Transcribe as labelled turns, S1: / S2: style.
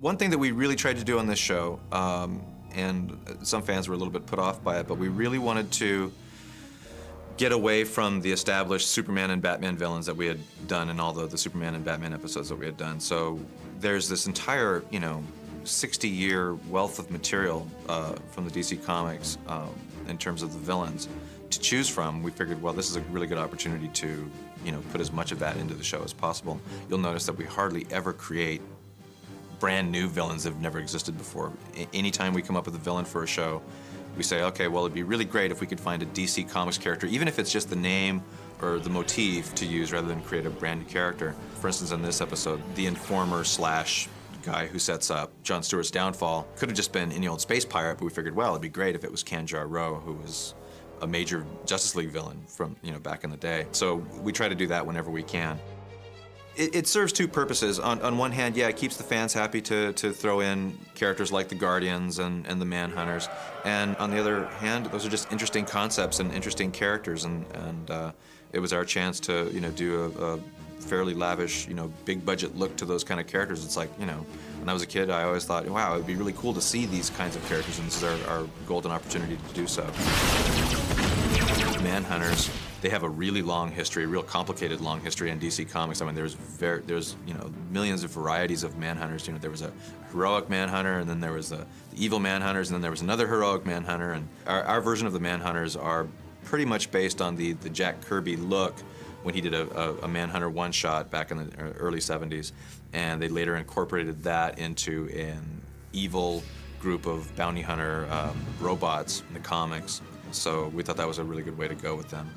S1: One thing that we really tried to do on this show, and some fans were a little bit put off by it, but we really wanted to get away from the established Superman and Batman villains that we had done in all the Superman and Batman episodes that we had done. So there's this entire, 60-year wealth of material from the DC Comics in terms of the villains to choose from. We figured, well, this is a really good opportunity to, put as much of that into the show as possible. You'll notice that we hardly ever create brand new villains that have never existed before. Anytime we come up with a villain for a show, we say, okay, well, it'd be really great if we could find a DC Comics character, even if it's just the name or the motif to use rather than create a brand new character. For instance, in this episode, the informer slash guy who sets up Jon Stewart's downfall could have just been any old space pirate, but we figured, well, it'd be great if it was Kanjar-Ro, who was a major Justice League villain from, back in the day. So we try to do that whenever we can. It serves two purposes. On one hand, yeah, it keeps the fans happy to throw in characters like the Guardians and the Manhunters. And on the other hand, those are just interesting concepts and interesting characters. And it was our chance to, do a fairly lavish, big budget look to those kind of characters. It's like, when I was a kid, I always thought, wow, it'd be really cool to see these kinds of characters, and this is our golden opportunity to do so. Manhunters, they have a really long history, a real complicated long history in DC Comics. I mean, there's millions of varieties of Manhunters. There was a heroic Manhunter, and then there was the evil Manhunters, and then there was another heroic Manhunter. And our version of the Manhunters are pretty much based on the Jack Kirby look when he did a Manhunter one-shot back in the early 70s. And they later incorporated that into an evil group of bounty hunter robots in the comics. So we thought that was a really good way to go with them.